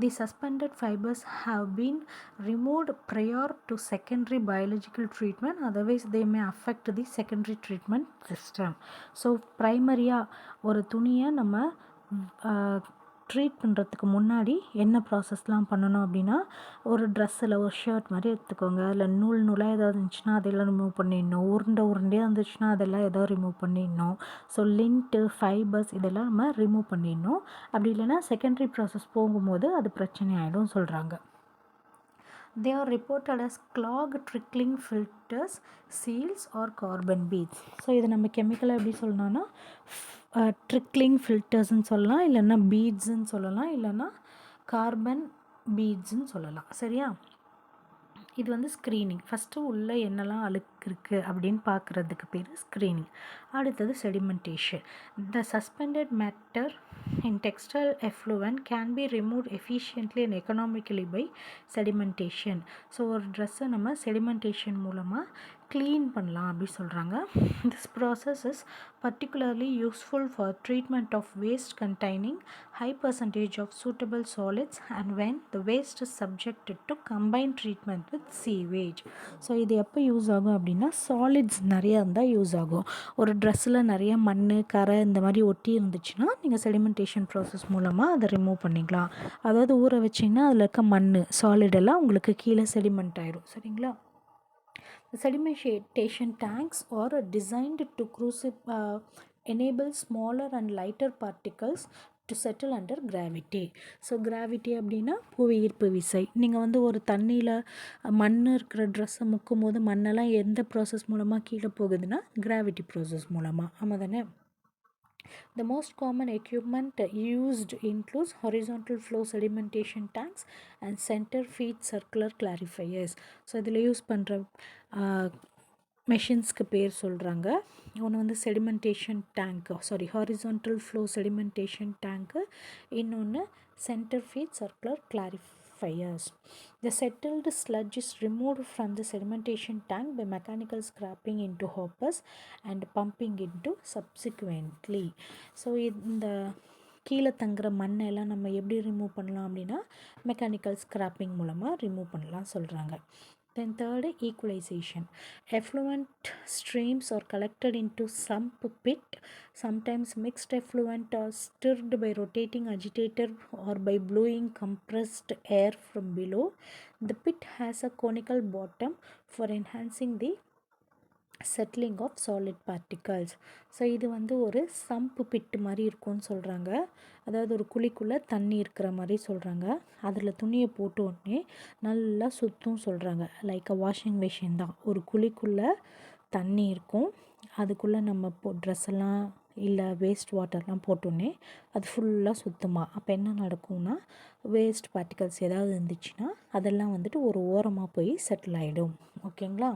The suspended fibers have been removed prior to secondary biological treatment, otherwise they may affect the secondary treatment system. So ப்ரைமரியாக ஒரு துணியை நம்ம ட்ரீட் பண்ணுறதுக்கு முன்னாடி என்ன ப்ராசஸ்லாம் பண்ணணும் அப்படின்னா, ஒரு ட்ரெஸ்ஸில் ஒரு ஷர்ட் மாதிரி எடுத்துக்கோங்க. அதில் நூலாக ஏதாவது இருந்துச்சுன்னா அதெல்லாம் ரிமூவ் பண்ணிடணும். உருண்டையாக இருந்துச்சுன்னா அதெல்லாம் ஏதோ ரிமூவ் பண்ணிடணும். ஸோ லிண்ட்டு, ஃபைபர்ஸ் இதெல்லாம் நம்ம ரிமூவ் பண்ணிடணும். அப்படி இல்லைன்னா செகண்டரி ப்ராசஸ் போகும்போது அது பிரச்சனை ஆகிடும் சொல்கிறாங்க. They are reported as clogged trickling filters, seals or carbon beads. So இதை நம்ம கெமிக்கலாக எப்படி சொல்லணும்னா ட்ரிக்லிங் ஃபில்டர்ஸ்ன்னு சொல்லலாம், இல்லைன்னா பீட்ஸுன்னு சொல்லலாம், இல்லைன்னா கார்பன் பீட்ஸுன்னு சொல்லலாம். சரியா? இது வந்து ஸ்க்ரீனிங். ஃபஸ்ட்டு உள்ளே என்னெல்லாம் அழுக்கு இருக்குது அப்படின்னு பார்க்குறதுக்கு பேர் ஸ்க்ரீனிங். அடுத்தது sedimentation. The suspended matter in textile effluent can be remove efficiently and economically by sedimentation. So ஒரு ட்ரெஸ்ஸை நம்ம செடிமெண்டேஷன் மூலமாக க்ளீன் பண்ணலாம் அப்படி சொல்கிறாங்க. This process is particularly useful for treatment of waste containing high percentage of suitable solids and when the waste is subjected to combined treatment with sewage. So இது எப்போ யூஸ் ஆகும் அப்படின்னா சாலிட்ஸ் நிறையா இருந்தால் யூஸ் ஆகும். ஒரு ட்ரெஸ்ஸில் நிறைய மண், கரை இந்த மாதிரி ஒட்டி இருந்துச்சுன்னா நீங்கள் செடிமெண்டேஷன் ப்ராசஸ் மூலமாக அதை ரிமூவ் பண்ணிக்கலாம். அதாவது ஊற வச்சிங்கன்னா அதில் இருக்க மண் சாலிடெல்லாம் உங்களுக்கு கீழே செடிமெண்ட் ஆயிடும். சரிங்களா? The sedimentation tanks are designed to enable smaller and lighter particles to settle under gravity. So gravity அப்படின்னா புவியீர்ப்பு விசை. நீங்கள் வந்து ஒரு தண்ணியில் மண் இருக்கிற ட்ரெஸ்ஸை முக்கும் போது மண்ணெல்லாம் எந்த ப்ராசஸ் மூலமாக கீழே போகுதுன்னா கிராவிட்டி ப்ராசஸ் மூலமாக. ஆமாம் தானே? The most common equipment used includes horizontal flow sedimentation tanks and center feed circular clarifiers. So இதில் யூஸ் பண்ணுற மெஷின்ஸ்க்கு பேர் சொல்கிறாங்க. ஒன்று வந்து sedimentation tank, horizontal flow sedimentation tank, இன்னொன்று centre feed circular clarifiers. The settled sludge is removed from the sedimentation tank by mechanical scraping into hoppers and pumping into subsequently. So இந்த கீழே தங்குற மண்ணெல்லாம் நம்ம எப்படி ரிமூவ் பண்ணலாம் அப்படின்னா மெக்கானிக்கல் ஸ்க்ராப்பிங் மூலமாக ரிமூவ் பண்ணலாம் சொல்கிறாங்க. Then third, equalization. Effluent streams are collected into sump pit. Sometimes mixed effluent are stirred by rotating agitator or by blowing compressed air from below. The pit has a conical bottom for enhancing the settling of solid particles. So இது வந்து ஒரு சம்பு பிட்டு மாதிரி இருக்கும்னு சொல்கிறாங்க. அதாவது ஒரு குழிக்குள்ளே தண்ணி இருக்கிற மாதிரி சொல்கிறாங்க. அதில் துணியை போட்டு உடனே நல்லா சுற்றும் சொல்கிறாங்க. லைக் வாஷிங் மிஷின் தான். ஒரு குழிக்குள்ளே தண்ணி இருக்கும், அதுக்குள்ளே நம்ம ட்ரெஸ் எல்லாம் இல்லை வேஸ்ட் வாட்டர்லாம் போட்டோன்னே அது ஃபுல்லாக சுத்தமா. அப்போ என்ன நடக்கும்னா வேஸ்ட் பார்ட்டிகல்ஸ் ஏதாவது இருந்துச்சுன்னா அதெல்லாம் வந்துட்டு ஒரு ஓரமாக போய் செட்டில் ஆகிடும். ஓகேங்களா?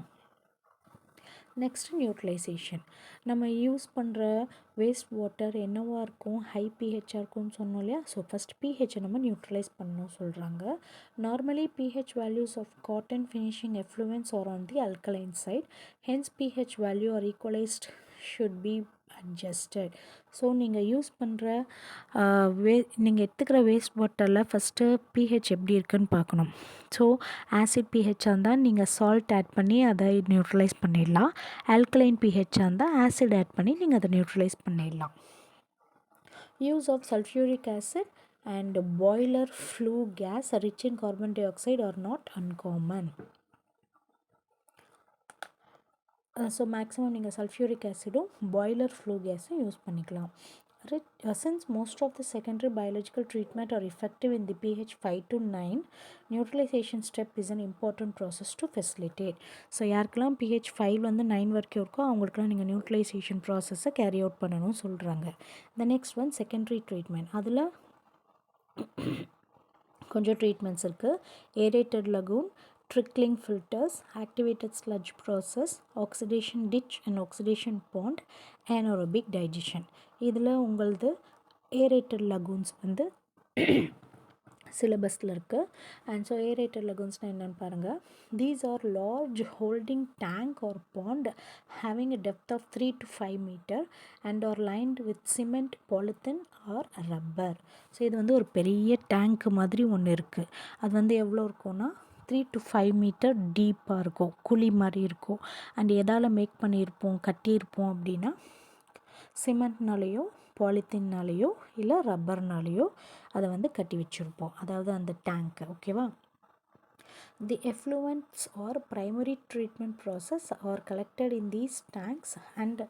Next neutralisation. நம்ம யூஸ் பண்ணுற வேஸ்ட் வாட்டர் என்னவாக இருக்கும், ஹை பிஹெச்சாக இருக்கும்னு சொன்னோம் இல்லையா. ஸோ ஃபஸ்ட் பிஹெச்சை நம்ம நியூட்ரலைஸ் பண்ணணும் சொல்கிறாங்க. Normally pH values of cotton finishing effluents are on the alkaline side, hence pH value are equalised should be adjusted. So நீங்கள் யூஸ் பண்ணுற நீங்கள் எடுத்துக்கிற வேஸ்ட் வாட்டரில் ஃபஸ்ட்டு பிஹெச் எப்படி இருக்குன்னு பார்க்கணும். ஸோ ஆசிட் பிஹெச்சாக இருந்தால் நீங்கள் சால்ட் ஆட் பண்ணி அதை நியூட்ரலைஸ் பண்ணிடலாம். ஆல்கலைன் பிஹெச்சாக இருந்தால் ஆசிட் ஆட் பண்ணி நீங்கள் அதை நியூட்ரலைஸ் பண்ணிடலாம். Use of sulphuric acid and boiler flue gas rich in carbon dioxide are not uncommon. So maximum நீங்கள் சல்ஃபியூரிக் ஆசிடும் பாய்லர் ஃப்ளூ கேஸும் யூஸ் பண்ணிக்கலாம். Since most of the secondary biological treatment are effective in the pH 5 to 9, neutralization step is an important process to facilitate. So யாருக்கெல்லாம் pH 5 வந்து 9 வரைக்கும் இருக்கோ அவங்களுக்குலாம் நீங்கள் நியூட்ரலைசேஷன் ப்ராசஸை கேரி அவுட் பண்ணணும்னு சொல்கிறாங்க. The next one secondary treatment. அதில் கொஞ்சம் ட்ரீட்மெண்ட்ஸ் இருக்குது. Aerated lagoon, trickling filters, activated sludge process, oxidation ditch and oxidation pond, anaerobic digestion. இதில் உங்களது ஏரேட்டட் லகூன்ஸ் வந்து சிலபஸில் இருக்குது. அண்ட் ஸோ ஏரேட்டட் லகூன்ஸ்னால் என்னென்னு பாருங்கள். These are large holding tank or pond having a depth of 3 to 5 meter and are lined with cement, polythene or rubber. So இது வந்து ஒரு பெரிய டேங்க் மாதிரி ஒன்று இருக்குது. அது வந்து எவ்வளோ இருக்கும்னா 3 to 5 மீட்டர் டீப்பாக இருக்கும், குழி மாதிரி இருக்கும். அண்ட் எதால் மேக் பண்ணியிருப்போம், கட்டியிருப்போம் அப்படின்னா சிமெண்ட்னாலேயோ பாலித்தீன்னாலேயோ இல்லை ரப்பர்னாலேயோ அதை வந்து கட்டி வச்சுருப்போம், அதாவது அந்த டேங்க்கு. ஓகேவா? The effluents or primary treatment process are collected in these tanks and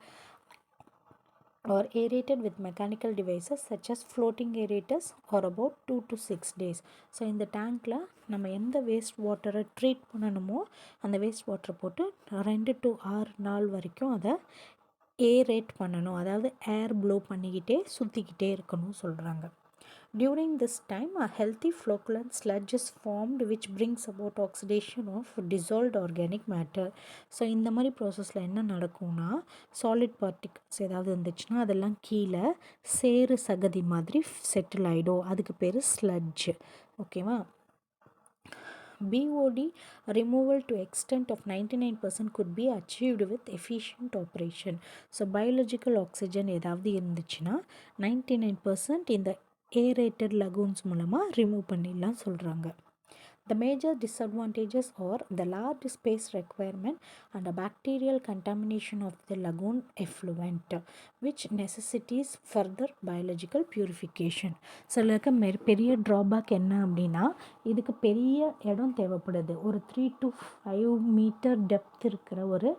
or aerated with mechanical devices such as floating aerators or about 2 to 6 days. So இந்த டேங்க்கில் நம்ம எந்த வேஸ்ட் வாட்டரை ட்ரீட் பண்ணணுமோ அந்த வேஸ்ட் வாட்டரை போட்டு 2 to 6 நாள் வரைக்கும் அதை ஏரேட் பண்ணணும், அதாவது ஏர் ப்ளோ பண்ணிக்கிட்டே சுற்றிக்கிட்டே இருக்கணும் சொல்கிறாங்க. During this time, a healthy flocculant sludge is formed which brings about oxidation of dissolved organic matter. So இந்த மாதிரி ப்ராசஸில் என்ன நடக்கும்னா சாலிட் பார்ட்டிகல்ஸ் ஏதாவது இருந்துச்சுன்னா அதெல்லாம் கீழே சேறு சகதி மாதிரி செட்டில் ஆகிடும். அதுக்கு பேர் ஸ்லட்ஜ். ஓகேவா? BOD removal to extent of 99% could be achieved with efficient operation. So biological oxygen ஏதாவது இருந்துச்சுன்னா 99% இந்த ஏரேட்டட் லகூன்ஸ் மூலமாக ரிமூவ் பண்ணிடலாம் சொல்கிறாங்க. The major disadvantages are the large space requirement and the bacterial contamination of the lagoon effluent, which necessitates further biological purification. சில பெரிய ட்ராபேக் என்ன அப்படின்னா இதுக்கு பெரிய இடம் தேவைப்படுது. ஒரு 3 to 5 மீட்டர் டெப்த் இருக்கிற ஒரு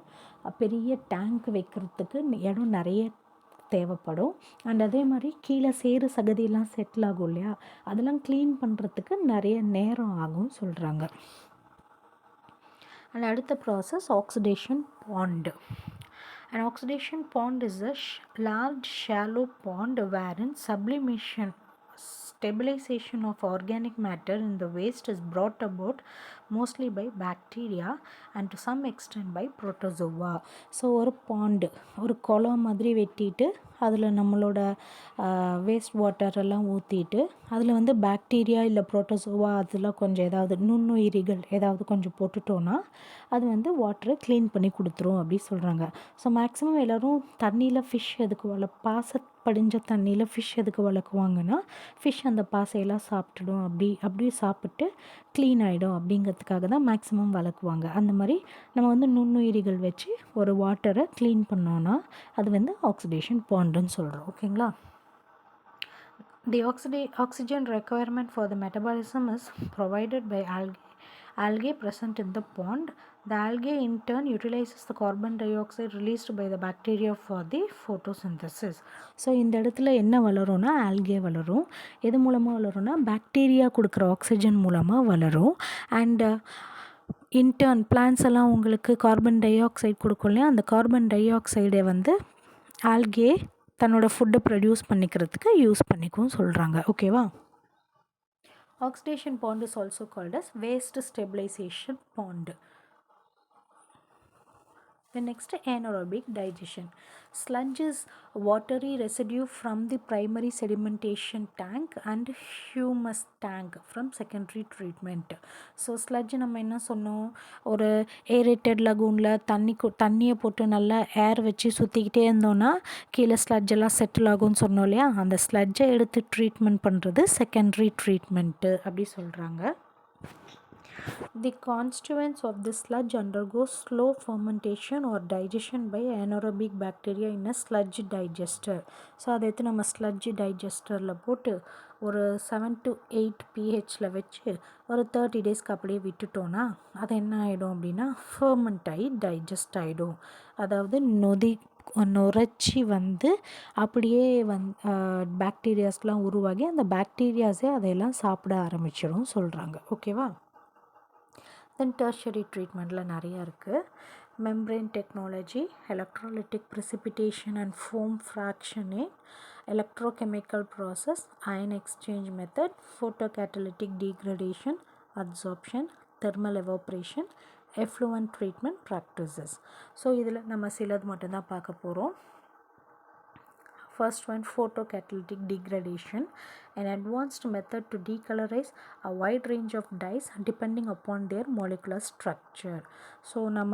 பெரிய டேங்க் வைக்கிறதுக்கு இடம் நிறைய தேவைப்படும். அண்ட் அதே மாதிரி கீழே சேறு சகதியெல்லாம் செட்டில் ஆகும் இல்லையா, அதெல்லாம் க்ளீன் பண்ணுறதுக்கு நிறைய நேரம் ஆகும் சொல்கிறாங்க. அண்ட் அடுத்த process oxidation bond. An oxidation pond is a large shallow pond wherein sublimation, stabilization of organic matter in the waste is brought about mostly by bacteria and to some extent by protozoa. So ஒரு பாண்டு, ஒரு குளம் மாதிரி வெட்டிட்டு அதில் நம்மளோட வேஸ்ட் வாட்டர் எல்லாம் ஊற்றிட்டு அதில் வந்து பாக்டீரியா இல்லை புரோட்டோசோவா அதெல்லாம் கொஞ்சம் ஏதாவது நுண்ணுயிரிகள் ஏதாவது கொஞ்சம் போட்டுட்டோன்னா அது வந்து வாட்டரை க்ளீன் பண்ணி கொடுத்துரும் அப்படி சொல்கிறாங்க. ஸோ மேக்ஸிமம் எல்லோரும் தண்ணியில் ஃபிஷ் எதுக்கு பாசை படிஞ்ச தண்ணியில் ஃபிஷ் எதுக்கு வளர்க்குவாங்கன்னா ஃபிஷ் அந்த பாசையெல்லாம் சாப்பிட்டுடும், அப்படி சாப்பிட்டு க்ளீன் ஆகிடும் அப்படிங்கிறதுக்காக தான் மேக்ஸிமம் வளர்க்குவாங்க. அந்த மாதிரி நம்ம வந்து நுண்ணுயிரிகள் வச்சு ஒரு வாட்டரை க்ளீன் பண்ணோன்னா அது வந்து ஆக்சிடேஷன் பாண்டுன்னு சொல்கிறோம். ஓகேங்களா? The oxygen requirement for the metabolism is provided by algae present in the pond. The algae in turn utilizes the carbon dioxide released by the bacteria for the photosynthesis. So இந்த இடத்துல என்ன வளரும்னா ஆல்கே வளரும். எது மூலமாக வளரும்னா பாக்டீரியா கொடுக்குற ஆக்சிஜன் மூலமாக வளரும். அண்ட் இன்டர்ன் பிளான்ஸ் எல்லாம் உங்களுக்கு கார்பன் டை ஆக்சைடு கொடுக்கும் இல்லையா, அந்த கார்பன் டை ஆக்சைடை வந்து ஆல்கே தன்னோட ஃபுட்டை ப்ரொடியூஸ் பண்ணிக்கிறதுக்கு யூஸ் பண்ணிக்கும் சொல்கிறாங்க. ஓகேவா? Oxidation pond is also called as waste stabilization pond. The next, anaerobic digestion. Sludge is watery residue from the primary sedimentation tank and humus tank from secondary treatment. So sludge நம்ம என்ன சொன்னோம், ஒரு ஏரேட்டட் லகூனில் தண்ணியை போட்டு நல்லா ஏர் வச்சு சுற்றிக்கிட்டே இருந்தோன்னா கீழே ஸ்லட்ஜெல்லாம் செட்டில் ஆகும்னு சொன்னோம் இல்லையா, அந்த ஸ்லட்ஜை எடுத்து ட்ரீட்மெண்ட் பண்ணுறது செகண்டரி ட்ரீட்மெண்ட்டு அப்படி சொல்கிறாங்க. The constituents of the sludge undergo slow fermentation or digestion by anaerobic bacteria in a sludge digester. So அதை எடுத்து நம்ம ஸ்லட்ஜ் டைஜஸ்டரில் போட்டு ஒரு 7 to 8 pHல வச்சு ஒரு 30 டேஸ்க்கு அப்படியே விட்டுட்டோன்னா அது என்ன ஆகிடும் அப்படின்னா ஃபர்மெண்ட் ஆகி டைஜஸ்ட் ஆகிடும். அதாவது நுரைச்சி வந்து அப்படியே பாக்டீரியாஸ்லாம் உருவாகி அந்த பாக்டீரியாஸே அதையெல்லாம் சாப்பிட ஆரம்பிச்சிடும் சொல்கிறாங்க. ஓகேவா? தென் டெர்ஷரி ட்ரீட்மெண்ட்டில் நிறையா இருக்குது. Membrane technology, electrolytic precipitation and foam fractioning, electrochemical process, ion exchange method, photocatalytic degradation, adsorption, thermal evaporation, effluent treatment practices. So இதில் நம்ம சிலது மட்டும்தான் பார்க்க போகிறோம். First one, photocatalytic degradation, an advanced method to decolorize a wide range of dyes depending upon their molecular structure. So நம்ம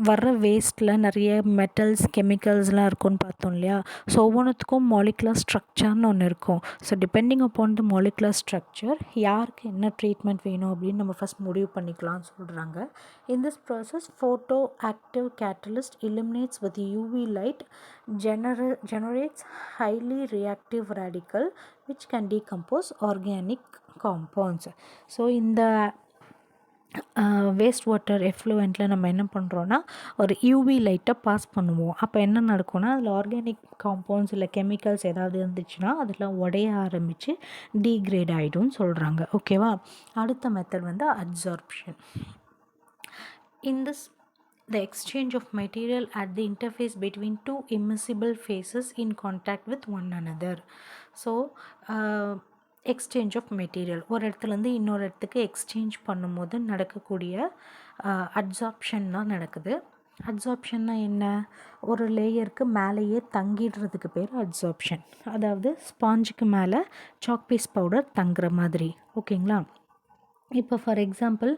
வர்ற வேஸ்ட்டில் நிறைய மெட்டல்ஸ் கெமிக்கல்ஸ்லாம் இருக்கும்னு பார்த்தோம் இல்லையா? ஸோ ஒவ்வொன்றுத்துக்கும் மாலிகுலர் ஸ்ட்ரக்சர்னு ஒன்று இருக்கும். So depending upon the molecular structure யாருக்கு என்ன ட்ரீட்மெண்ட் வேணும் அப்படின்னு நம்ம ஃபஸ்ட் முடிவு பண்ணிக்கலாம்னு சொல்கிறாங்க. In this process, photoactive catalyst illuminates with UV light, generates highly reactive radical which can decompose organic compounds. So இந்த வேஸ்ட் வாட்டர் எஃப்ளூவெண்ட்டில் நம்ம என்ன பண்ணுறோன்னா ஒரு யூவி லைட்டை பாஸ் பண்ணுவோம். அப்போ என்ன நடக்கும்னா அதில் ஆர்கானிக் காம்பவுண்ட்ஸ் இல்லை கெமிக்கல்ஸ் ஏதாவது இருந்துச்சுன்னா அதெல்லாம் உடைய ஆரம்பித்து டீக்ரேட் ஆகிடும்னு சொல்கிறாங்க. ஓகேவா? அடுத்த மெத்தட் வந்து absorption. In this, the exchange of material at the interface between two immiscible phases in contact with one another. So, exchange of material ஒரு இடத்துலேருந்து இன்னொரு இடத்துக்கு எக்ஸ்சேஞ்ச் பண்ணும்போது நடக்கக்கூடிய அப்சார்ப்ஷன் தான் நடக்குது. அப்சார்ப்ஷன்னா என்ன? ஒரு லேயருக்கு மேலேயே தங்கிடுறதுக்கு பேர் அப்சார்ப்ஷன். அதாவது ஸ்பாஞ்சுக்கு மேலே சாக் பீஸ் பவுடர் தங்குற மாதிரி. ஓகேங்களா? இப்போ ஃபார் எக்ஸாம்பிள்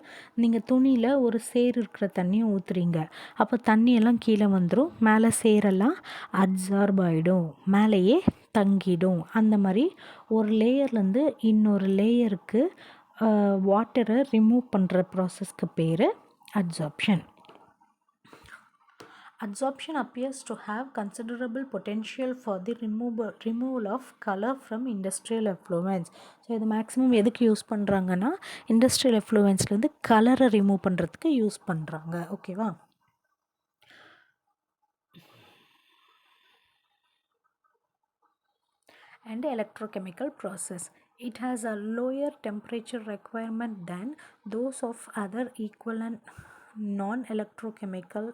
நீங்கள் துணியில் ஒரு சேர் இருக்கிற தண்ணியை ஊற்றுறீங்க. அப்போ தண்ணியெல்லாம் கீழே வந்துடும், மேலே சேரெல்லாம் அப்சார்ப் ஆகிடும், மேலேயே தங்கிடும். அந்த மாதிரி ஒரு லேயர்லேருந்து இன்னொரு லேயருக்கு வாட்டரை ரிமூவ் பண்ணுற ப்ராசஸ்க்கு பேர் absorption. Adsorption appears to have considerable potential for the removal of color from industrial effluents. So இது மேக்ஸிமம் எதுக்கு யூஸ் பண்ணுறாங்கன்னா இண்டஸ்ட்ரியல் எஃப்ளூவன்ஸ்லேருந்து கலரை ரிமூவ் பண்ணுறதுக்கு யூஸ் பண்ணுறாங்க. ஓகேவா? And electrochemical process. It has a lower temperature requirement than those of other equivalent non-electrochemical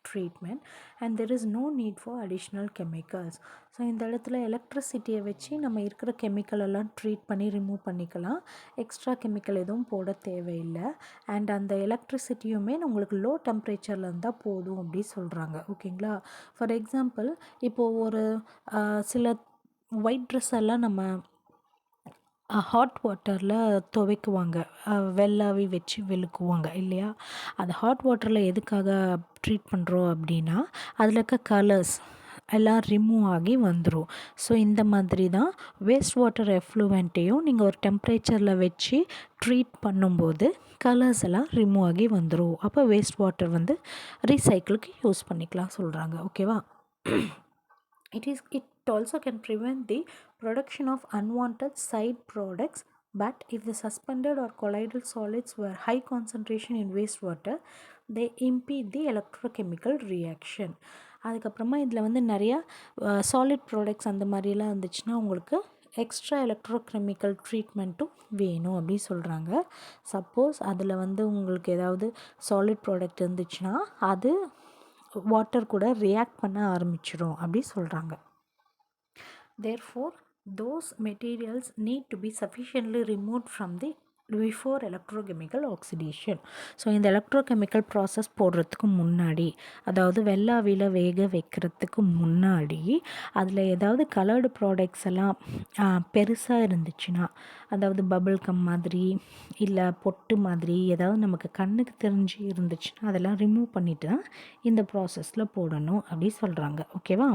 treatment and there is no need for additional chemicals. So இந்த இடத்துல எலக்ட்ரிசிட்டியை வச்சு நம்ம இருக்கிற கெமிக்கல் எல்லாம் ட்ரீட் பண்ணி ரிமூவ் பண்ணிக்கலாம். எக்ஸ்ட்ரா கெமிக்கல் எதுவும் போட தேவையில்லை. அண்ட் அந்த எலக்ட்ரிசிட்டியுமே உங்களுக்கு லோ டெம்பரேச்சரில் இருந்தால் போதும் அப்படி சொல்கிறாங்க. ஓகேங்களா? ஃபார் எக்ஸாம்பிள் இப்போது ஒரு சில ஒயிட் ட்ரெஸ் எல்லாம் நம்ம ஹாட் வாட்டரில் துவைக்குவாங்க, வெள்ளாவி வச்சு வெளுக்குவாங்க இல்லையா? அது ஹாட் வாட்டரில் எதுக்காக ட்ரீட் பண்ணுறோம் அப்படின்னா அதில் இருக்க கலர்ஸ் எல்லாம் ரிமூவ் ஆகி வந்துடும். ஸோ இந்த மாதிரி தான் வேஸ்ட் வாட்டர் எஃப்ளூவெண்ட்டையும் நீங்கள் ஒரு டெம்பரேச்சரில் வச்சு ட்ரீட் பண்ணும்போது கலர்ஸ் எல்லாம் ரிமூவ் ஆகி வந்துடும். அப்போ வேஸ்ட் வாட்டர் வந்து ரீசைக்கிளுக்கு யூஸ் பண்ணிக்கலாம் சொல்கிறாங்க. ஓகேவா? It also can prevent the production of unwanted side products, but if the suspended or colloidal solids were high concentration in wastewater, they impede the electrochemical reaction. அதுக்கப்புறமா இதில் வந்து நிறையா சாலிட் ப்ராடக்ட்ஸ் அந்த மாதிரிலாம் இருந்துச்சுன்னா உங்களுக்கு எக்ஸ்ட்ரா எலக்ட்ரோகெமிக்கல் ட்ரீட்மெண்ட்டும் வேணும் அப்படி சொல்கிறாங்க. சப்போஸ் அதில் வந்து உங்களுக்கு ஏதாவது சாலிட் ப்ராடக்ட் இருந்துச்சுன்னா அது வாட்டர் கூட ரியாக்ட் பண்ண ஆரம்பிச்சிடும் அப்படி சொல்கிறாங்க. Therefore, those materials need to be sufficiently removed from the before electrochemical oxidation. So இந்த எலக்ட்ரோகெமிக்கல் ப்ராசஸ் போடுறதுக்கு முன்னாடி, அதாவது வெள்ளாவியில் வேக வைக்கிறதுக்கு முன்னாடி அதில் ஏதாவது கலர்டு ப்ராடக்ட்ஸ் எல்லாம் பெருசாக இருந்துச்சுன்னா, அதாவது பபிள் கம் மாதிரி இல்லை பொட்டு மாதிரி ஏதாவது நமக்கு கண்ணுக்கு தெரிஞ்சு இருந்துச்சுன்னா அதெல்லாம் ரிமூவ் பண்ணிவிட்டு தான் இந்த ப்ராசஸில் போடணும் அப்படி சொல்கிறாங்க. ஓகேவா?